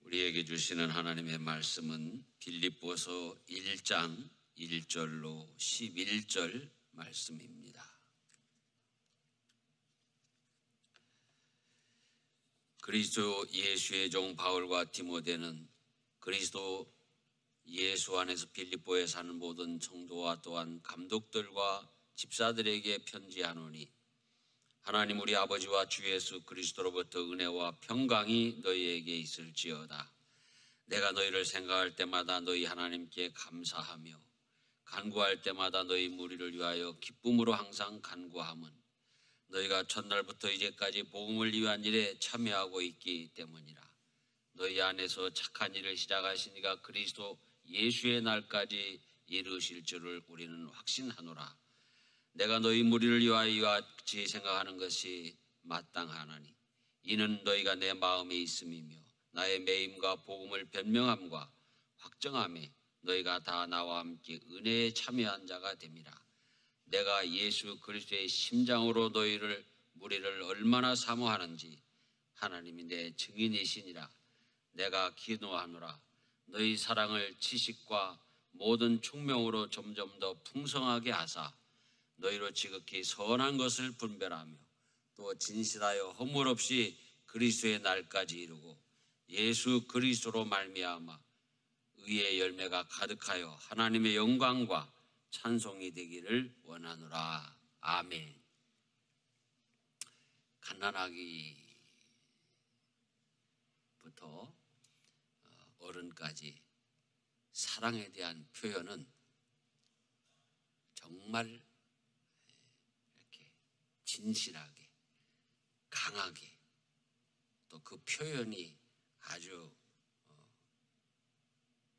우리에게 주시는 하나님의 말씀은 빌립보서 1장 1절로 11절 말씀입니다. 그리스도 예수의 종 바울과 디모데는 그리스도 예수 안에서 빌립보에 사는 모든 성도와 또한 감독들과 집사들에게 편지하노니, 하나님 우리 아버지와 주 예수 그리스도로부터 은혜와 평강이 너희에게 있을지어다. 내가 너희를 생각할 때마다 너희 하나님께 감사하며 간구할 때마다 너희 무리를 위하여 기쁨으로 항상 간구함은 너희가 첫날부터 이제까지 복음을 위한 일에 참여하고 있기 때문이라. 너희 안에서 착한 일을 시작하신 이가 그리스도 예수의 날까지 이루실 줄을 우리는 확신하노라. 내가 너희 무리를 위하여 이와 같이 생각하는 것이 마땅하나니, 이는 너희가 내 마음에 있음이며 나의 매임과 복음을 변명함과 확정함에 너희가 다 나와 함께 은혜에 참여한 자가 됨이라. 내가 예수 그리스도의 심장으로 너희를 무리를 얼마나 사모하는지 하나님이 내 증인이시니라. 내가 기도하노라. 너희 사랑을 지식과 모든 총명으로 점점 더 풍성하게 하사 너희로 지극히 선한 것을 분별하며 또 진실하여 허물 없이 그리스도의 날까지 이루고 예수 그리스도로 말미암아 의의 열매가 가득하여 하나님의 영광과 찬송이 되기를 원하노라. 아멘. 갓난아기부터 어른까지 사랑에 대한 표현은 정말 이렇게 진실하게, 강하게, 또 그 표현이 아주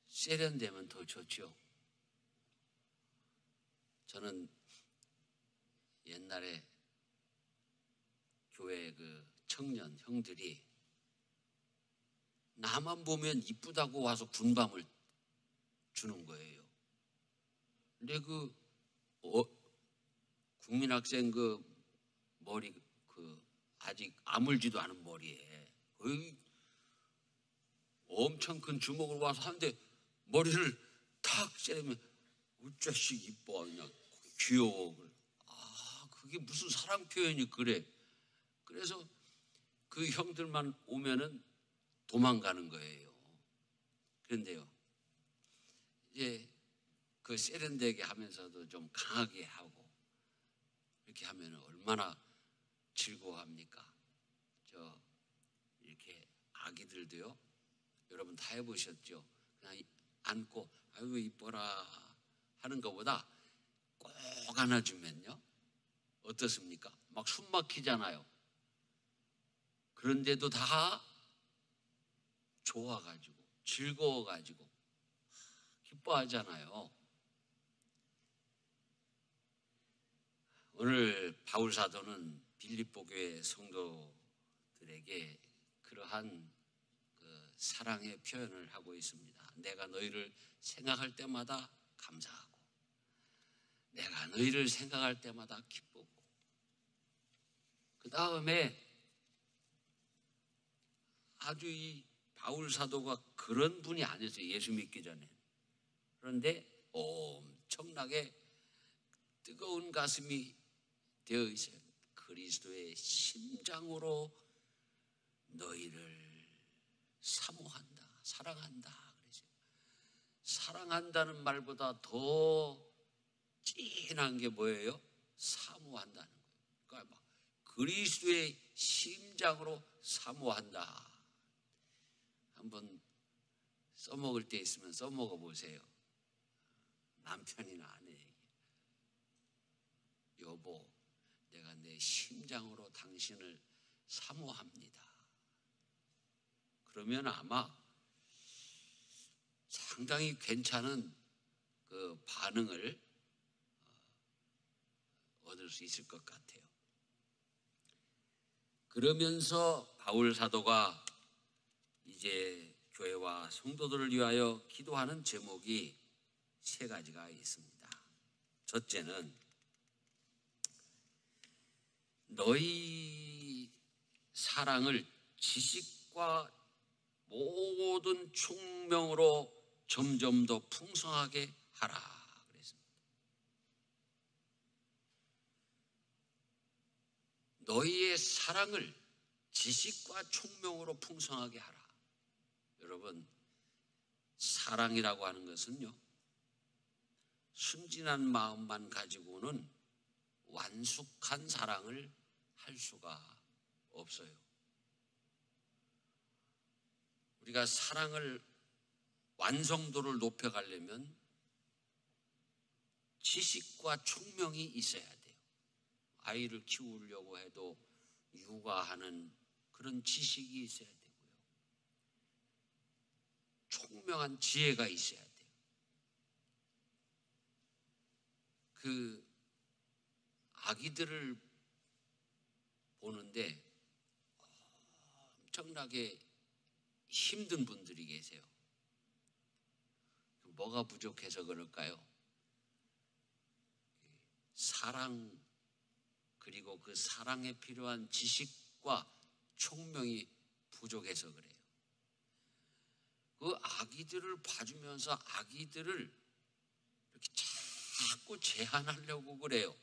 세련되면 더 좋죠. 저는 옛날에 교회 그 청년 형들이 나만 보면 이쁘다고 와서 군밤을 주는 거예요. 근데 그 국민학생 그 머리 그 아직 아물지도 않은 머리에 거의 엄청 큰 주먹을 와서 하는데 머리를 탁 째면 어쩌시 이뻐 그냥 귀여워. 그게 무슨 사랑 표현이 그래. 그래서 그 형들만 오면은 도망가는 거예요. 그런데요, 이제 그 세련되게 하면서도 좀 강하게 하고 이렇게 하면 얼마나 즐거워합니까? 이렇게 아기들도요, 여러분 다 해보셨죠? 그냥 안고 아이고 이뻐라 하는 것보다 꼭 안아주면요 어떻습니까? 막 숨 막히잖아요. 그런데도 다 좋아가지고 즐거워가지고 기뻐하잖아요. 오늘 바울 사도는 빌립보 교회 성도들에게 그러한 그 사랑의 표현을 하고 있습니다. 내가 너희를 생각할 때마다 감사하고 내가 너희를 생각할 때마다 기쁘고, 그 다음에 아주 이 바울 사도가 그런 분이 아니었어요. 예수 믿기 전에. 그런데 엄청나게 뜨거운 가슴이 되어 있어요. 그리스도의 심장으로 너희를 사모한다, 사랑한다 그러죠. 사랑한다는 말보다 더 진한 게 뭐예요? 사모한다는 거예요. 그러니까 막 그리스도의 심장으로 사모한다. 한번 써먹을 때 있으면 써먹어 보세요. 남편이나 아내에게. 여보, 내가 내 심장으로 당신을 사모합니다. 그러면 아마 상당히 괜찮은 그 반응을 얻을 수 있을 것 같아요. 그러면서 바울 사도가 이제 교회와 성도들을 위하여 기도하는 제목이 세 가지가 있습니다. 첫째는 너희 사랑을 지식과 모든 총명으로 점점 더 풍성하게 하라 그랬습니다. 너희의 사랑을 지식과 총명으로 풍성하게 하라. 여러분, 사랑이라고 하는 것은요, 순진한 마음만 가지고는 완숙한 사랑을 할 수가 없어요. 우리가 사랑을 완성도를 높여가려면 지식과 총명이 있어야 돼요. 아이를 키우려고 해도 육아하는 그런 지식이 있어야 되고요. 총명한 지혜가 있어야 돼요. 그 아기들을 보는데 엄청나게 힘든 분들이 계세요. 뭐가 부족해서 그럴까요? 사랑, 그리고 그 사랑에 필요한 지식과 총명이 부족해서 그래요. 그 아기들을 봐주면서 아기들을 이렇게 자꾸 제한하려고 그래요.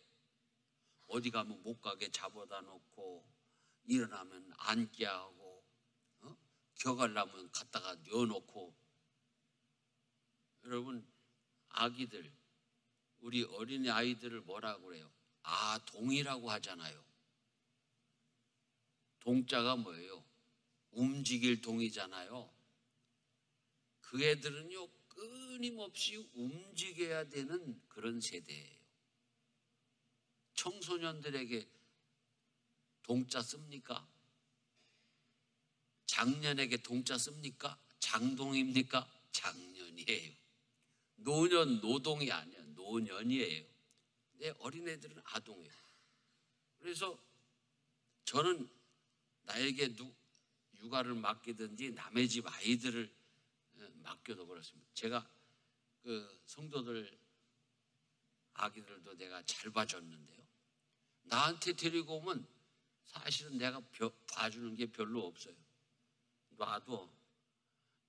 어디 가면 못 가게 잡아다 놓고, 일어나면 앉게 하고, 격하려면 갖다가 뉘어놓고. 여러분, 아기들, 우리 어린이 아이들을 뭐라고 그래요? 아동이라고 하잖아요. 동자가 뭐예요? 움직일 동이잖아요. 그 애들은요, 끊임없이 움직여야 되는 그런 세대예요. 청소년들에게 동자 씁니까? 장년에게 동자 씁니까? 장동입니까? 장년이에요. 노년, 노동이 아니야. 노년이에요. 근데 어린애들은 아동이에요. 그래서 저는 나에게 육아를 맡기든지 남의 집 아이들을 맡겨도 그렇습니다. 제가 그 성도들 아기들도 내가 잘 봐줬는데요. 나한테 데리고 오면 사실은 내가 봐주는 게 별로 없어요. 놔둬.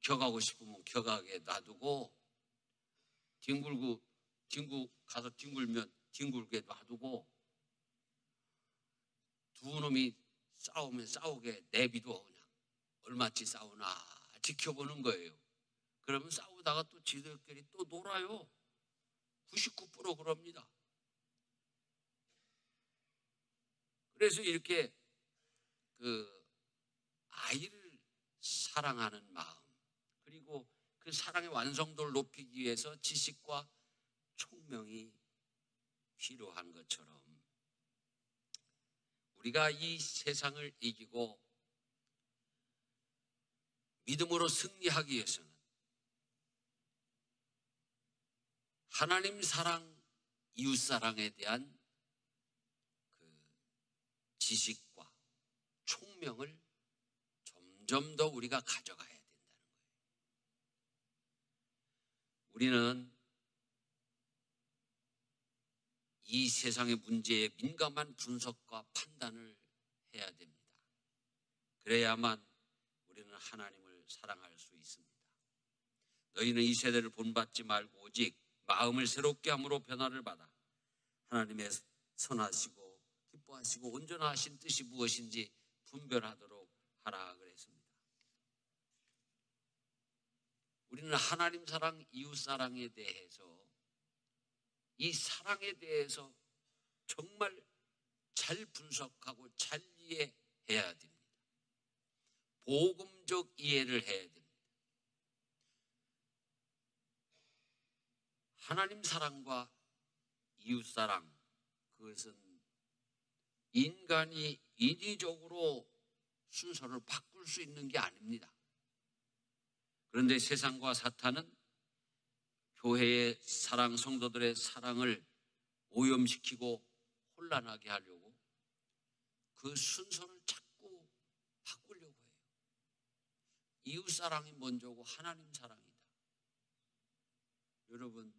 격하고 싶으면 격하게 놔두고, 뒹굴 가서 뒹굴면 뒹굴게 놔두고, 두 놈이 싸우면 싸우게 내비둬. 그냥 얼마치 싸우나 지켜보는 거예요. 그러면 싸우다가 또 지들끼리 또 놀아요. 99% 그럽니다. 그래서 이렇게 그 아이를 사랑하는 마음, 그리고 그 사랑의 완성도를 높이기 위해서 지식과 총명이 필요한 것처럼, 우리가 이 세상을 이기고 믿음으로 승리하기 위해서는 하나님 사랑, 이웃 사랑에 대한 그 지식과 총명을 점점 더 우리가 가져가야 된다는 거예요. 우리는 이 세상의 문제에 민감한 분석과 판단을 해야 됩니다. 그래야만 우리는 하나님을 사랑할 수 있습니다. 너희는 이 세대를 본받지 말고 오직 마음을 새롭게 함으로 변화를 받아 하나님의 선하시고 기뻐하시고 온전하신 뜻이 무엇인지 분별하도록 하라 그랬습니다. 우리는 하나님 사랑, 이웃 사랑에 대해서, 이 사랑에 대해서 정말 잘 분석하고 잘 이해해야 됩니다. 복음적 이해를 해야 됩니다. 하나님 사랑과 이웃 사랑, 그것은 인간이 인위적으로 순서를 바꿀 수 있는 게 아닙니다. 그런데 세상과 사탄은 교회의 사랑, 성도들의 사랑을 오염시키고 혼란하게 하려고 그 순서를 자꾸 바꾸려고 해요. 이웃 사랑이 먼저고 하나님 사랑이다. 여러분,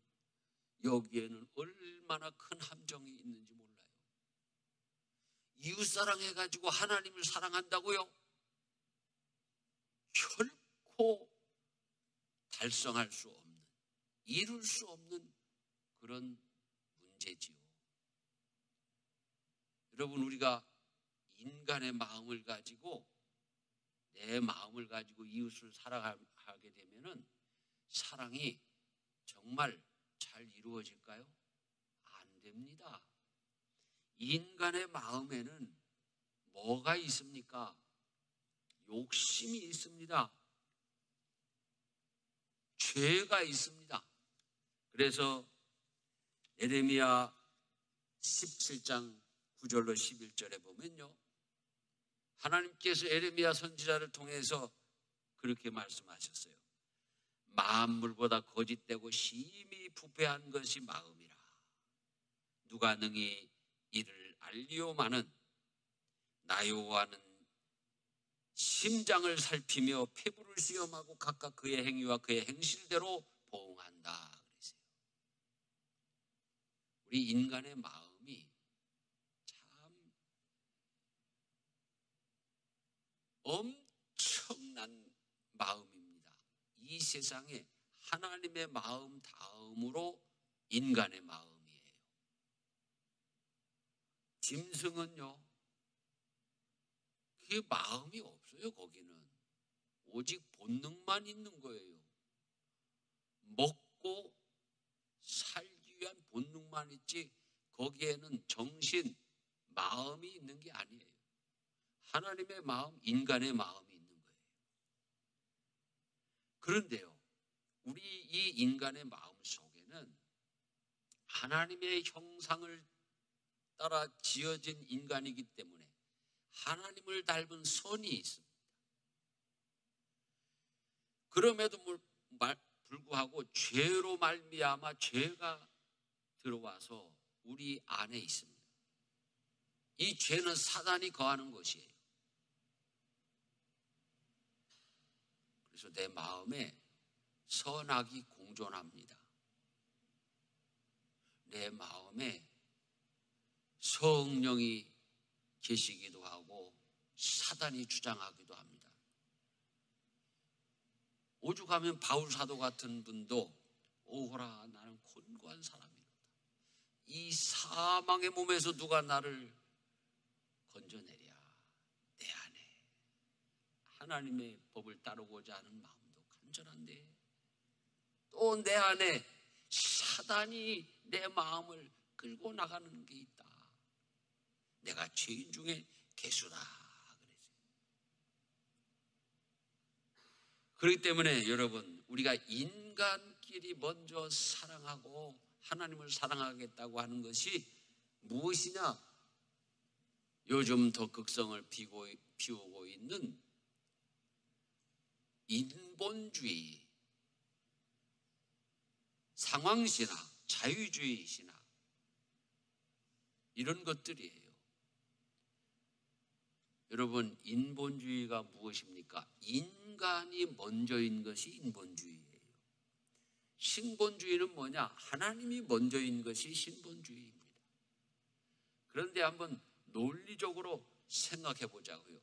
여기에는 얼마나 큰 함정이 있는지 몰라요. 이웃 사랑해가지고 하나님을 사랑한다고요? 결코 달성할 수 없는, 이룰 수 없는 그런 문제지요. 여러분, 우리가 인간의 마음을 가지고, 내 마음을 가지고 이웃을 사랑하게 되면은 사랑이 정말 잘 이루어질까요? 안 됩니다. 인간의 마음에는 뭐가 있습니까? 욕심이 있습니다. 죄가 있습니다. 그래서 예레미야 17장 9절로 11절에 보면요, 하나님께서 예레미야 선지자를 통해서 그렇게 말씀하셨어요. 만물보다 거짓되고 심히 부패한 것이 마음이라. 누가 능히 이를 알리오마는 나 여호와는 심장을 살피며 폐부를 시험하고 각각 그의 행위와 그의 행실대로 보응한다 그랬어요. 우리 인간의 마음이 참 엄청난 마음입니다. 이 세상에 하나님의 마음 다음으로 인간의 마음이에요. 짐승은요, 그게 마음이 없어요. 거기는 오직 본능만 있는 거예요. 먹고 살기 위한 본능만 있지 거기에는 정신, 마음이 있는 게 아니에요. 하나님의 마음, 인간의 마음이 있는 거예요. 그런데요, 우리 이 인간의 마음 속에는 하나님의 형상을 따라 지어진 인간이기 때문에 하나님을 닮은 선이 있습니다. 그럼에도 불구하고 죄로 말미암아 죄가 들어와서 우리 안에 있습니다. 이 죄는 사단이 거하는 것이에요. 그래서 내 마음에 선악이 공존합니다. 내 마음에 성령이 계시기도 하고 사단이 주장하기도 합니다. 오죽하면 바울 사도 같은 분도 오호라 나는 곤고한 사람이로다. 이 사망의 몸에서 누가 나를 건져내랴. 내 안에 하나님의 법을 따르고자 하는 마음도 간절한데 또 내 안에 사단이 내 마음을 끌고 나가는 게 있다. 내가 죄인 중에 괴수다 그랬어요. 그렇기 때문에 여러분, 우리가 인간끼리 먼저 사랑하고 하나님을 사랑하겠다고 하는 것이 무엇이냐? 요즘 더 극성을 피우고 있는 인본주의, 상황신학, 자유주의 신학, 이런 것들이에요. 여러분, 인본주의가 무엇입니까? 인간이 먼저인 것이 인본주의예요. 신본주의는 뭐냐? 하나님이 먼저인 것이 신본주의입니다. 그런데 한번 논리적으로 생각해 보자고요.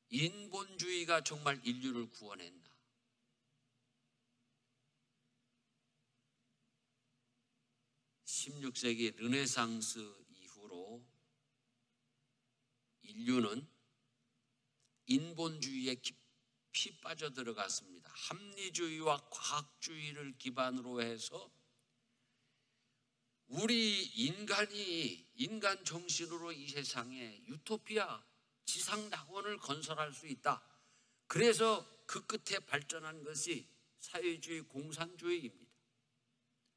인본주의가 정말 인류를 구원했나? 16세기 르네상스 이후로 인류는 인본주의에 깊이 빠져들어갔습니다. 합리주의와 과학주의를 기반으로 해서 우리 인간 정신으로 이 세상에 유토피아, 지상낙원을 건설할 수 있다. 그래서 그 끝에 발전한 것이 사회주의, 공산주의입니다.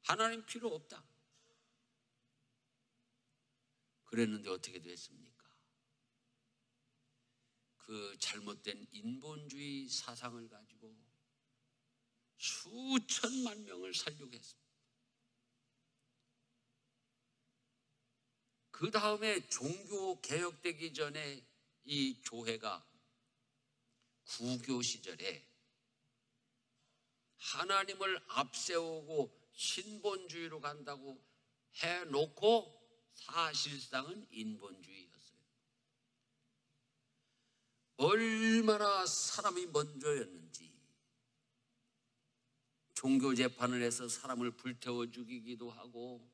하나님 필요 없다. 그랬는데 어떻게 됐습니까? 그 잘못된 인본주의 사상을 가지고 수천만 명을 살육했습니다. 그 다음에 종교 개혁되기 전에 이 교회가 구교 시절에 하나님을 앞세우고 신본주의로 간다고 해놓고 사실상은 인본주의였어요. 얼마나 사람이 먼저였는지, 종교 재판을 해서 사람을 불태워 죽이기도 하고,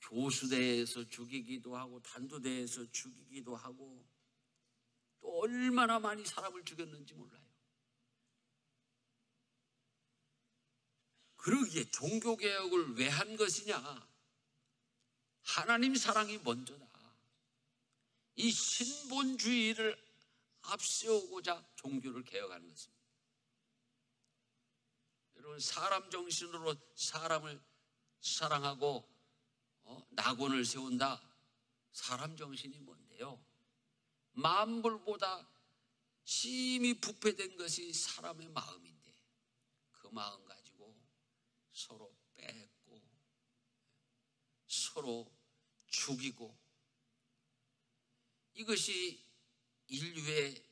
교수대에서 죽이기도 하고, 단두대에서 죽이기도 하고, 또 얼마나 많이 사람을 죽였는지 몰라요. 그러기에 종교개혁을 왜 한 것이냐? 하나님 사랑이 먼저다. 이 신본주의를 앞세우고자 종교를 개혁하는 것입니다. 여러분, 사람 정신으로 사람을 사랑하고 낙원을 세운다. 사람 정신이 뭔데요? 만물보다 심히 부패된 것이 사람의 마음인데, 그 마음 가지고 서로 뺏고 서로 죽이고, 이것이 인류의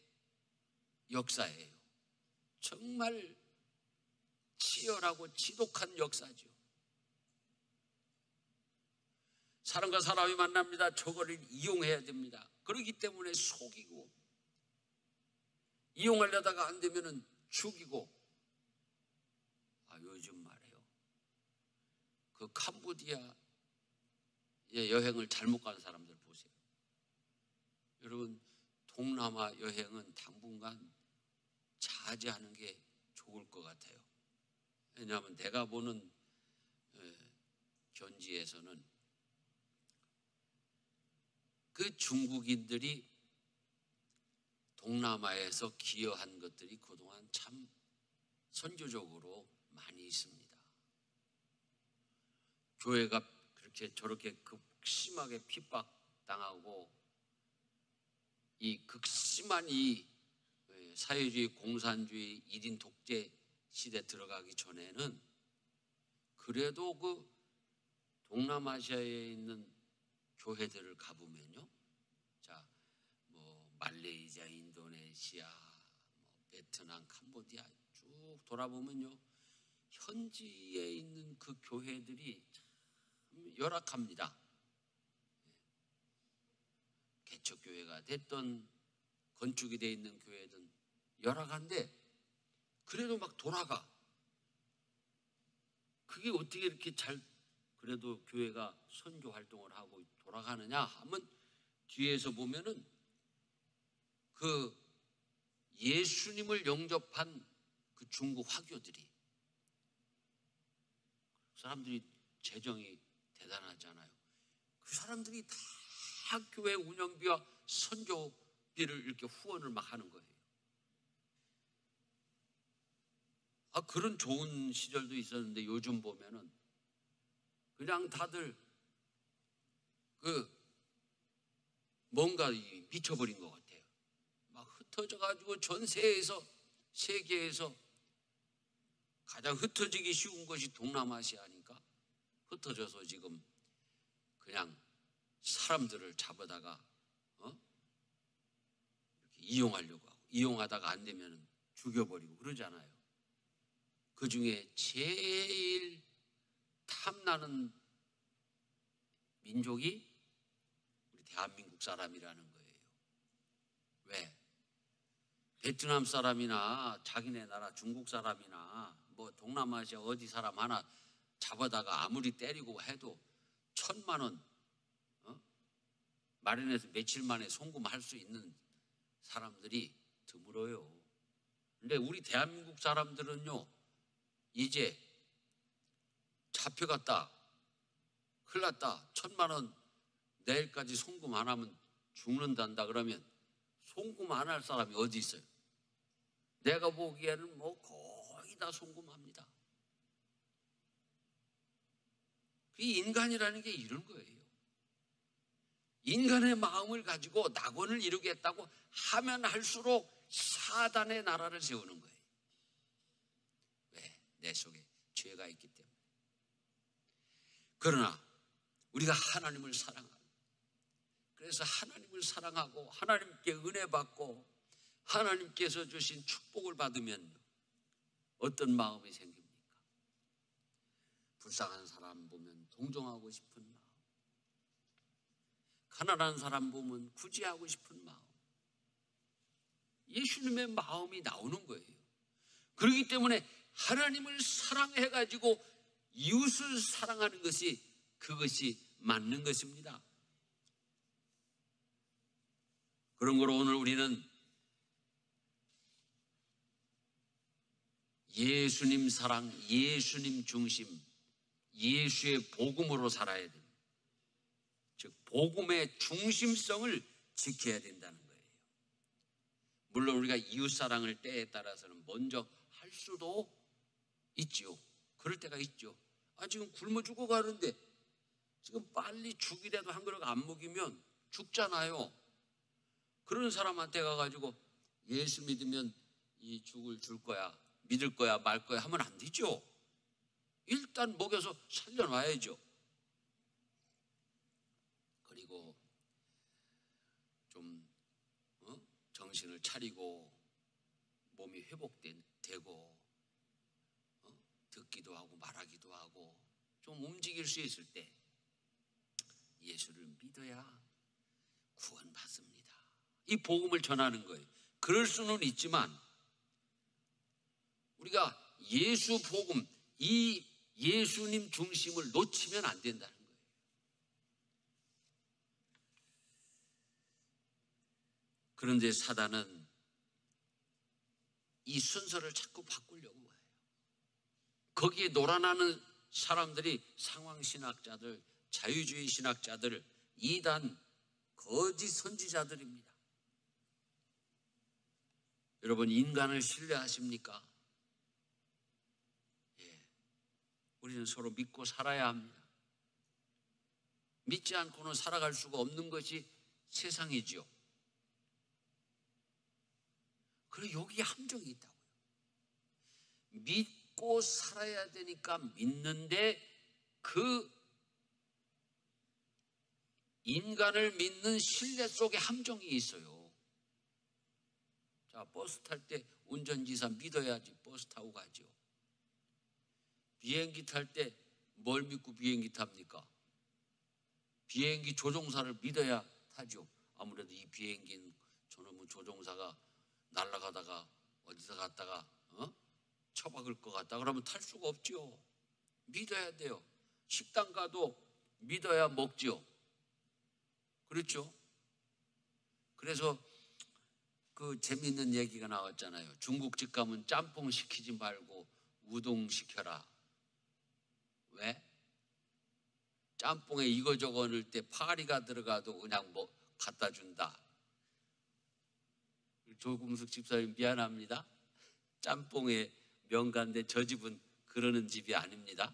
역사예요. 정말 치열하고 지독한 역사죠. 사람과 사람이 만납니다. 저거를 이용해야 됩니다. 그렇기 때문에 속이고, 이용하려다가 안 되면은 죽이고. 요즘 말이에요, 그 캄보디아에 여행을 잘못 간 사람들 보세요. 여러분, 동남아 여행은 당분간 자제하는 게 좋을 것 같아요. 왜냐하면 내가 보는 견지에서는 그 중국인들이 동남아에서 기여한 것들이 그동안 참 선교적으로 많이 있습니다. 교회가 그렇게 저렇게 극심하게 핍박당하고, 이 극심한 이 사회주의, 공산주의, 1인 독재 시대 들어가기 전에는 그래도 그 동남아시아에 있는 교회들을 가보면요, 자, 뭐 말레이시아, 인도네시아, 뭐 베트남, 캄보디아 쭉 돌아보면요, 현지에 있는 그 교회들이 참 열악합니다. 개척교회가 됐던 건축이 되어 있는 교회든 열악한데, 그래도 막 돌아가. 그게 어떻게 이렇게 잘 그래도 교회가 선교 활동을 하고 돌아가느냐 하면, 뒤에서 보면은 그 예수님을 영접한 그 중국 화교들이, 사람들이 재정이 대단하잖아요. 그 사람들이 다 교회 운영비와 선교비를 이렇게 후원을 막 하는 거예요. 그런 좋은 시절도 있었는데, 요즘 보면은 그냥 다들 뭔가 미쳐버린 것 같아요. 막 흩어져 가지고 전 세계에서 가장 흩어지기 쉬운 것이 동남아시아니까, 흩어져서 지금 그냥 사람들을 잡아다가 이렇게 이용하려고 하고, 이용하다가 안 되면 죽여버리고 그러잖아요. 그 중에 제일 탐나는 민족이 우리 대한민국 사람이라는 거예요. 왜? 베트남 사람이나 자기네 나라 중국 사람이나 뭐 동남아시아 어디 사람 하나 잡아다가 아무리 때리고 해도 1,000만 원 마련해서 며칠 만에 송금할 수 있는 사람들이 드물어요. 근데 우리 대한민국 사람들은요, 이제 잡혀갔다, 큰일 났다, 1,000만 원 내일까지 송금 안 하면 죽는단다 그러면 송금 안 할 사람이 어디 있어요? 내가 보기에는 뭐 거의 다 송금합니다. 그 인간이라는 게 이런 거예요. 인간의 마음을 가지고 낙원을 이루겠다고 하면 할수록 사단의 나라를 세우는 거예요. 왜? 내 속에 죄가 있기 때문에. 그러나 우리가 하나님을 사랑하고, 그래서 하나님을 사랑하고 하나님께 은혜 받고 하나님께서 주신 축복을 받으면 어떤 마음이 생깁니까? 불쌍한 사람 보면 동정하고 싶은 마음, 가난한 사람 보면 구제하고 싶은 마음, 예수님의 마음이 나오는 거예요. 그렇기 때문에 하나님을 사랑해가지고 이웃을 사랑하는 것이 그것이 맞는 것입니다. 그런 거로 오늘 우리는 예수님 사랑, 예수님 중심, 예수의 복음으로 살아야 됩니다. 즉 복음의 중심성을 지켜야 된다는 거예요. 물론 우리가 이웃사랑을 때에 따라서는 먼저 할 수도 있지요. 그럴 때가 있죠. 지금 굶어 죽어가는데 지금 빨리 죽이라도 한 그릇 안 먹이면 죽잖아요. 그런 사람한테 가가지고 예수 믿으면 이 죽을 줄 거야, 믿을 거야, 말 거야 하면 안 되죠. 일단 먹여서 살려놔야죠. 그리고 좀 정신을 차리고 몸이 회복되고 듣기도 하고 말하기도 하고 좀 움직일 수 있을 때 예수를 믿어야 구원받습니다. 이 복음을 전하는 거예요. 그럴 수는 있지만 우리가 예수 복음, 이 예수님 중심을 놓치면 안 된다는 거예요. 그런데 사단은 이 순서를 자꾸 바꾸려고 해요. 거기에 놀아나는 사람들이 상황신학자들, 자유주의 신학자들, 이단, 거짓 선지자들입니다. 여러분, 인간을 신뢰하십니까? 우리는 서로 믿고 살아야 합니다. 믿지 않고는 살아갈 수가 없는 것이 세상이지요. 그리고 여기에 함정이 있다고요. 믿고 살아야 되니까 믿는데 그 인간을 믿는 신뢰 속에 함정이 있어요. 자, 버스 탈 때 운전기사 믿어야지 버스 타고 가죠. 비행기 탈 때 뭘 믿고 비행기 탑니까? 비행기 조종사를 믿어야 타죠. 아무래도 이 비행기는 저놈의 조종사가 날아가다가 어디서 갔다가 처박을 것 같다 그러면 탈 수가 없죠. 믿어야 돼요. 식당 가도 믿어야 먹죠. 그렇죠? 그래서 그 재미있는 얘기가 나왔잖아요. 중국집 가면 짬뽕 시키지 말고 우동 시켜라. 왜? 짬뽕에 이거저거 넣을 때 파리가 들어가도 그냥 뭐 갖다 준다. 조금숙 집사님 미안합니다. 짬뽕에 명가인데 저 집은 그러는 집이 아닙니다.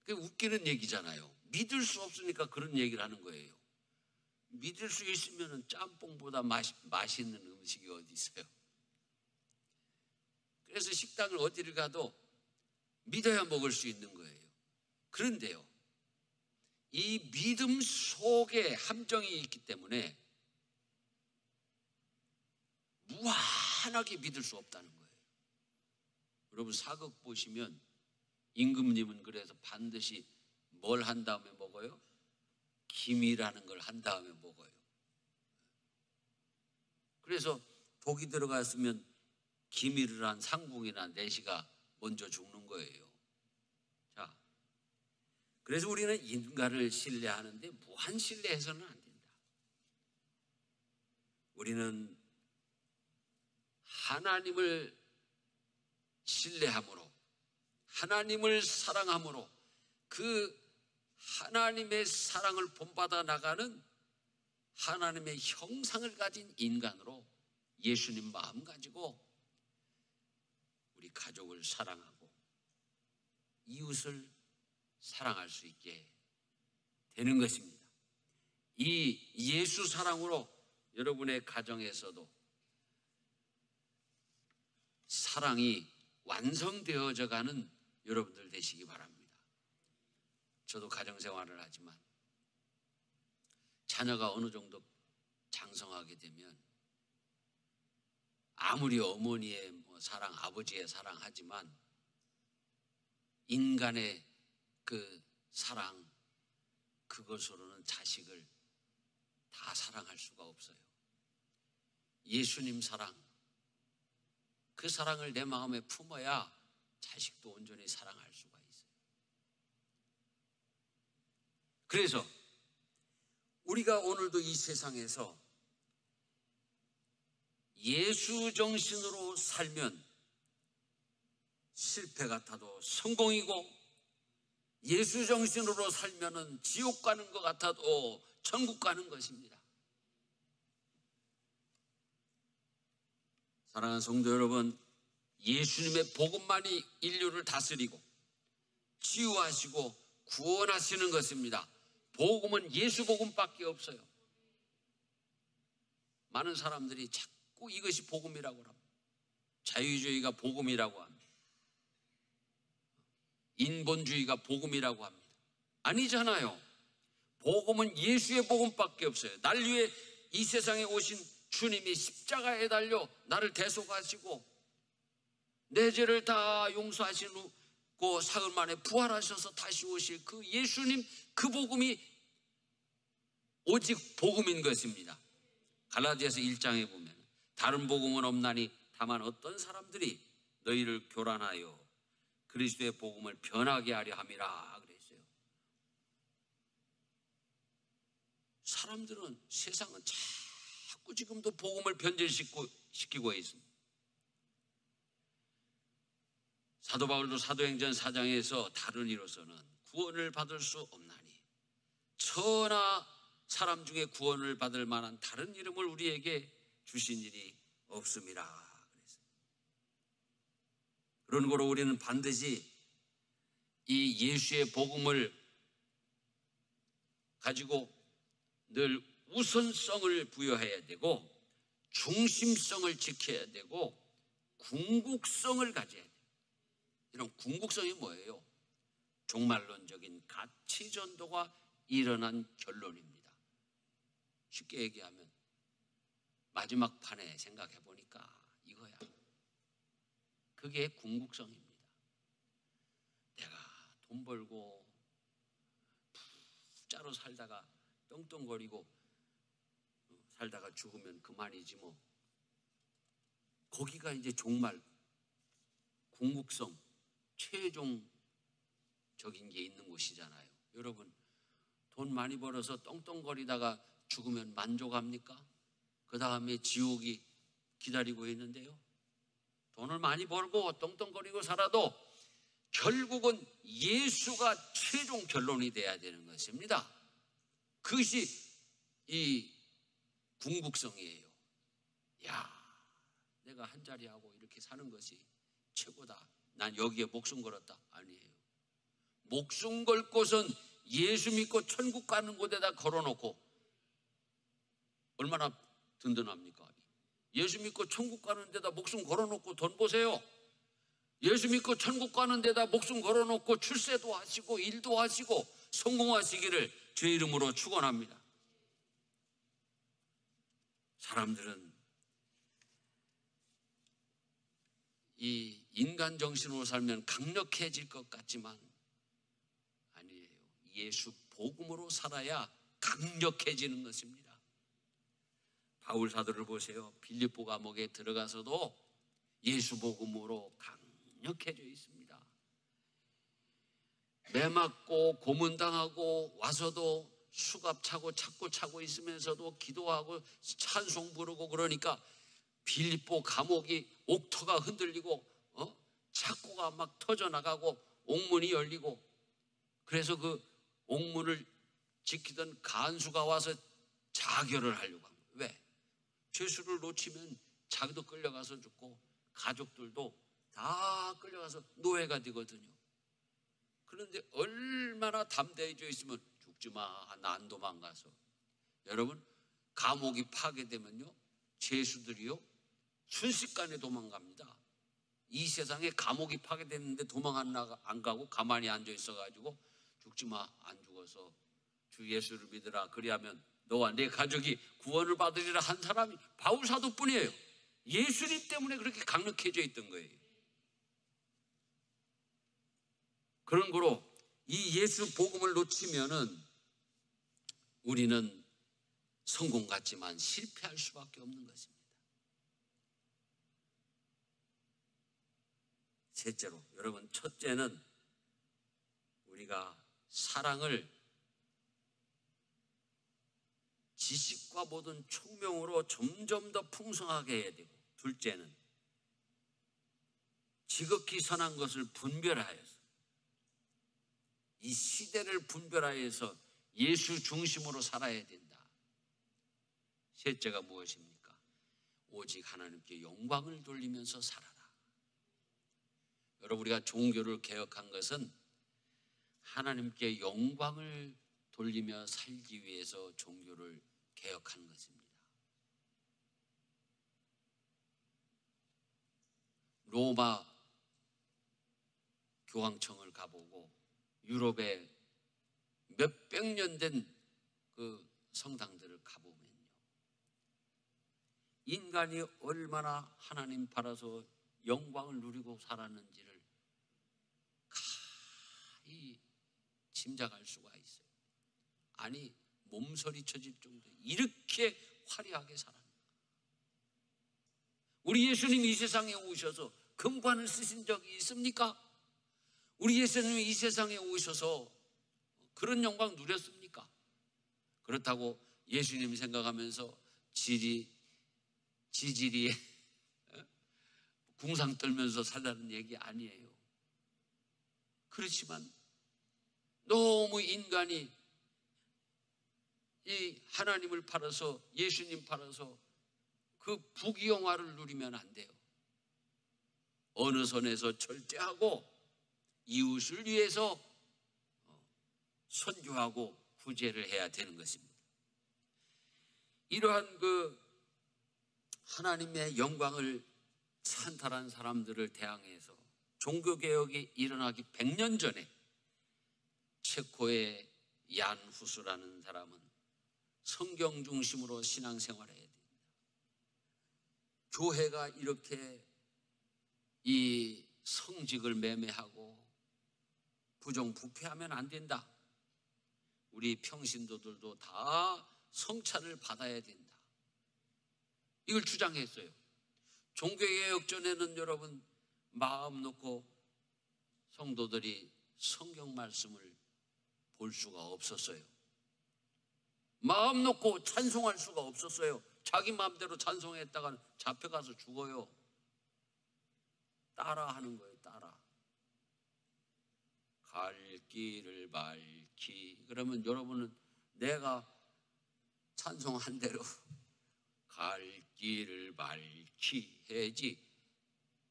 그게 웃기는 얘기잖아요. 믿을 수 없으니까 그런 얘기를 하는 거예요. 믿을 수 있으면 짬뽕보다 맛있는 음식이 어디 있어요. 그래서 식당을 어디를 가도 믿어야 먹을 수 있는 거예요. 그런데요, 이 믿음 속에 함정이 있기 때문에 무한하게 믿을 수 없다는 거예요. 여러분 사극 보시면 임금님은 그래서 반드시 뭘 한 다음에 먹어요? 기미라는 걸 한 다음에 먹어요. 그래서 독이 들어갔으면 기미를 한 상궁이나 내시가 먼저 죽는 거예요. 자, 그래서 우리는 인간을 신뢰하는데 무한 신뢰해서는 안 된다. 우리는 하나님을 신뢰함으로, 하나님을 사랑함으로 그 하나님의 사랑을 본받아 나가는 하나님의 형상을 가진 인간으로 예수님 마음 가지고 우리 가족을 사랑하고 이웃을 사랑할 수 있게 되는 것입니다. 이 예수 사랑으로 여러분의 가정에서도 사랑이 완성되어져 가는 여러분들 되시기 바랍니다. 저도 가정생활을 하지만 자녀가 어느 정도 장성하게 되면 아무리 어머니의 사랑, 아버지의 사랑하지만 인간의 그 사랑, 그것으로는 자식을 다 사랑할 수가 없어요. 예수님 사랑, 그 사랑을 내 마음에 품어야 자식도 온전히 사랑할 수가 있어요. 그래서 우리가 오늘도 이 세상에서 예수 정신으로 살면 실패 같아도 성공이고, 예수 정신으로 살면은 지옥 가는 것 같아도 천국 가는 것입니다. 사랑하는 성도 여러분, 예수님의 복음만이 인류를 다스리고 치유하시고 구원하시는 것입니다. 복음은 예수 복음밖에 없어요. 많은 사람들이 자꾸 이것이 복음이라고 합니다. 자유주의가 복음이라고 합니다. 인본주의가 복음이라고 합니다. 아니잖아요. 복음은 예수의 복음밖에 없어요. 날 위해 이 세상에 오신 주님이 십자가에 달려 나를 대속하시고 내 죄를 다 용서하시고 사흘 만에 부활하셔서 다시 오실 그 예수님, 그 복음이 오직 복음인 것입니다. 갈라디아서 1장에 보면 다른 복음은 없나니 다만 어떤 사람들이 너희를 교란하여 그리스도의 복음을 변하게 하려 함이라 그랬어요. 사람들은, 세상은 자꾸 지금도 복음을 변질시키고 있습니다. 사도 바울도 사도행전 4장에서 다른 이로서는 구원을 받을 수 없나니 천하 사람 중에 구원을 받을 만한 다른 이름을 우리에게 주신 일이 없음이라 그랬어요. 그런 거로 우리는 반드시 이 예수의 복음을 가지고 늘 우선성을 부여해야 되고 중심성을 지켜야 되고 궁극성을 가져야 돼요. 이런 궁극성이 뭐예요? 종말론적인 가치 전도가 일어난 결론입니다. 쉽게 얘기하면 마지막 판에 생각해 보니까 이거야. 그게 궁극성입니다. 내가 돈 벌고 부자로 살다가 떵떵거리고 살다가 죽으면 그만이지 뭐. 거기가 이제 종말, 궁극성, 최종적인 게 있는 곳이잖아요. 여러분, 돈 많이 벌어서 떵떵거리다가 죽으면 만족합니까? 그 다음에 지옥이 기다리고 있는데요. 돈을 많이 벌고 떵떵거리고 살아도 결국은 예수가 최종 결론이 돼야 되는 것입니다. 그것이 이 궁극성이에요. 야, 내가 한 자리 하고 이렇게 사는 것이 최고다. 난 여기에 목숨 걸었다. 아니에요. 목숨 걸 곳은 예수 믿고 천국 가는 곳에다 걸어놓고 얼마나 든든합니까? 예수 믿고 천국 가는 데다 목숨 걸어놓고 돈 보세요. 예수 믿고 천국 가는 데다 목숨 걸어놓고 출세도 하시고 일도 하시고 성공하시기를 주의 이름으로 축원합니다. 사람들은 이 인간 정신으로 살면 강력해질 것 같지만 아니에요. 예수 복음으로 살아야 강력해지는 것입니다. 바울 사도를 보세요. 빌립보 감옥에 들어가서도 예수 복음으로 강력해져 있습니다. 매 맞고 고문당하고 와서도 수갑 차고 차고 있으면서도 기도하고 찬송 부르고 그러니까 빌립보 감옥이 옥터가 흔들리고 창고가 막 터져나가고 옥문이 열리고, 그래서 그 옥문을 지키던 간수가 와서 자결을 하려고 합니다. 왜? 죄수를 놓치면 자기도 끌려가서 죽고 가족들도 다 끌려가서 노예가 되거든요. 그런데 얼마나 담대해져 있으면 죽지 마, 난 도망가서. 여러분, 감옥이 파괴되면요, 죄수들이요 순식간에 도망갑니다. 이 세상에 감옥이 파괴됐는데 도망 안 가고 가만히 앉아 있어가지고 죽지 마, 안 죽어서 주 예수를 믿으라, 그리하면 너와 네 가족이 구원을 받으리라 한 사람이 바울 사도뿐이에요. 예수님 때문에 그렇게 강력해져 있던 거예요. 그런 거로 이 예수 복음을 놓치면은 우리는 성공 같지만 실패할 수밖에 없는 것입니다. 셋째로, 여러분, 첫째는 우리가 사랑을 지식과 모든 총명으로 점점 더 풍성하게 해야 되고, 둘째는 지극히 선한 것을 분별하여서, 이 시대를 분별하여서 예수 중심으로 살아야 된다. 셋째가 무엇입니까? 오직 하나님께 영광을 돌리면서 살아라. 여러분, 우리가 종교를 개혁한 것은 하나님께 영광을 돌리며 살기 위해서 종교를 개혁한 것입니다. 로마 교황청을 가보고 유럽의 몇백 년 된 그 성당들을 가보면요, 인간이 얼마나 하나님 팔아서 영광을 누리고 살았는지를 가히 짐작할 수가 있어요. 아니, 몸서리 쳐질 정도에 이렇게 화려하게 살았는가. 우리 예수님이 이 세상에 오셔서 금관을 쓰신 적이 있습니까? 우리 예수님이 이 세상에 오셔서 그런 영광 누렸습니까? 그렇다고 예수님 생각하면서 지질이 궁상 떨면서 살라는 얘기 아니에요. 그렇지만 너무 인간이 이 하나님을 팔아서, 예수님 팔아서 그 부귀영화를 누리면 안 돼요. 어느 선에서 절제하고 이웃을 위해서 선교하고 구제를 해야 되는 것입니다. 이러한 그 하나님의 영광을 찬탈한 사람들을 대항해서 종교개혁이 일어나기 100년 전에 체코의 얀 후스라는 사람은 성경 중심으로 신앙생활을 해야 됩니다. 교회가 이렇게 이 성직을 매매하고 부정부패하면 안 된다. 우리 평신도들도 다 성찬을 받아야 된다. 이걸 주장했어요. 종교개혁 전에는 여러분, 마음 놓고 성도들이 성경 말씀을 볼 수가 없었어요. 마음 놓고 찬송할 수가 없었어요. 자기 마음대로 찬송했다가 잡혀가서 죽어요. 따라하는 거예요. 따라. 갈 길을 밝히. 그러면 여러분은 내가 찬송한 대로 갈 길을 밝히 해야지,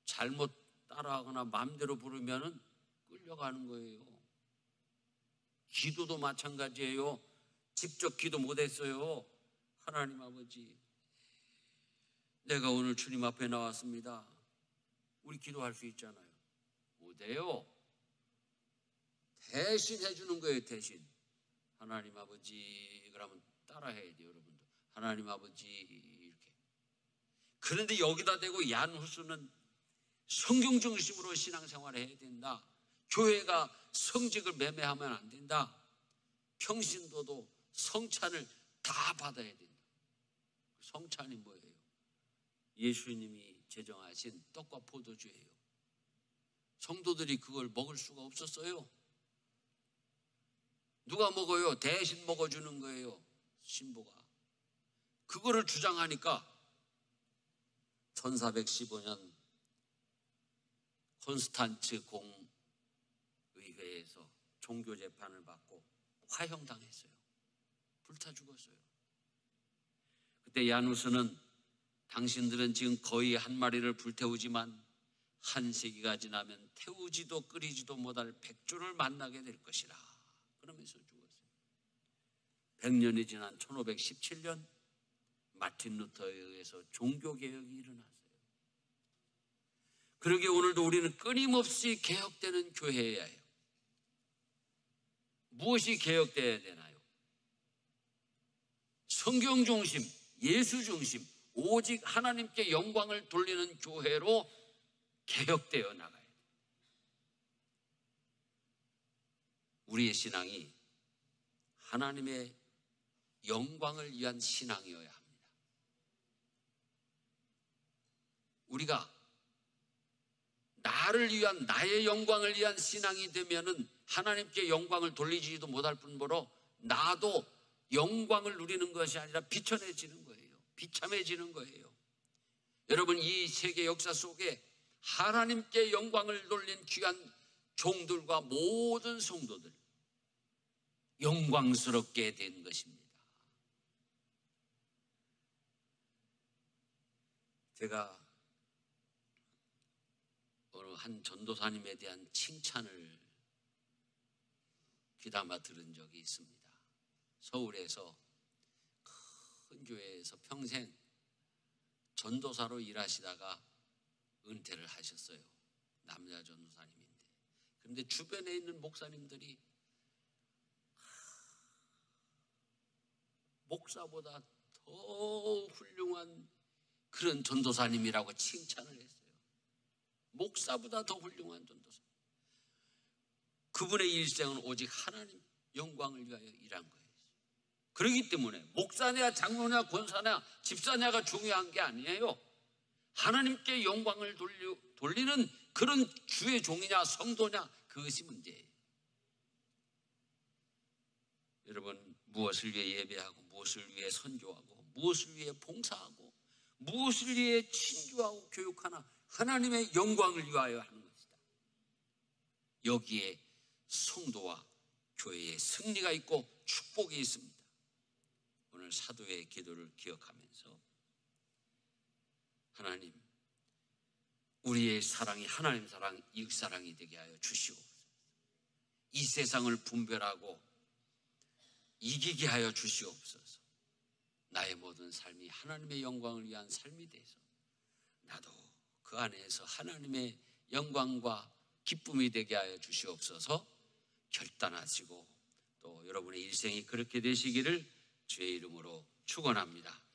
잘못 따라하거나 마음대로 부르면 끌려가는 거예요. 기도도 마찬가지예요. 직접 기도 못했어요. 하나님 아버지, 내가 오늘 주님 앞에 나왔습니다. 우리 기도할 수 있잖아요. 못해요. 대신 해주는 거예요. 대신. 하나님 아버지, 그러면 따라해야 돼요. 여러분도 하나님 아버지 이렇게. 그런데 여기다 대고 얀 후스는 성경 중심으로 신앙생활을 해야 된다. 교회가 성직을 매매하면 안 된다. 평신도도 성찬을 다 받아야 된다. 성찬이 뭐예요? 예수님이 제정하신 떡과 포도주예요. 성도들이 그걸 먹을 수가 없었어요. 누가 먹어요? 대신 먹어주는 거예요. 신부가. 그거를 주장하니까 1415년 콘스탄츠 공의회에서 종교재판을 받고 화형당했어요. 불타 죽었어요. 그때 야누스는 당신들은 지금 거의 한 마리를 불태우지만 한 세기가 지나면 태우지도 끓이지도 못할 백조를 만나게 될 것이라 그러면서 죽었어요. 100년이 지난 1517년 마틴 루터에 의해서 종교개혁이 일어났어요. 그러기에 오늘도 우리는 끊임없이 개혁되는 교회여야 해요. 무엇이 개혁되어야 되나요? 성경 중심, 예수 중심, 오직 하나님께 영광을 돌리는 교회로 개혁되어 나가야 돼요. 우리의 신앙이 하나님의 영광을 위한 신앙이어야 합니다. 우리가 나를 위한, 나의 영광을 위한 신앙이 되면은 하나님께 영광을 돌리지도 못할 뿐더러 나도 영광을 누리는 것이 아니라 비천해지는 거예요. 비참해지는 거예요. 여러분, 이 세계 역사 속에 하나님께 영광을 돌린 귀한 종들과 모든 성도들 영광스럽게 된 것입니다. 제가 어느 한 전도사님에 대한 칭찬을 귀담아 들은 적이 있습니다. 서울에서 큰 교회에서 평생 전도사로 일하시다가 은퇴를 하셨어요. 남자 전도사님인데. 그런데 주변에 있는 목사님들이 목사보다 더 훌륭한 그런 전도사님이라고 칭찬을 했어요. 목사보다 더 훌륭한 전도사. 그분의 일생은 오직 하나님 영광을 위하여 일한 거예요. 그렇기 때문에 목사냐 장로냐 권사냐 집사냐가 중요한 게 아니에요. 하나님께 영광을 돌리는 그런 주의 종이냐 성도냐, 그것이 문제예요. 여러분, 무엇을 위해 예배하고 무엇을 위해 선교하고 무엇을 위해 봉사하고 무엇을 위해 친교하고 교육하나? 하나님의 영광을 위하여 하는 것이다. 여기에 성도와 교회의 승리가 있고 축복이 있습니다. 오늘 사도의 기도를 기억하면서 하나님, 우리의 사랑이 하나님 사랑, 이웃 사랑이 되게 하여 주시옵소서. 이 세상을 분별하고 이기게 하여 주시옵소서. 나의 모든 삶이 하나님의 영광을 위한 삶이 돼서 나도 그 안에서 하나님의 영광과 기쁨이 되게 하여 주시옵소서. 결단하시고 또 여러분의 일생이 그렇게 되시기를 주의 이름으로 축원합니다.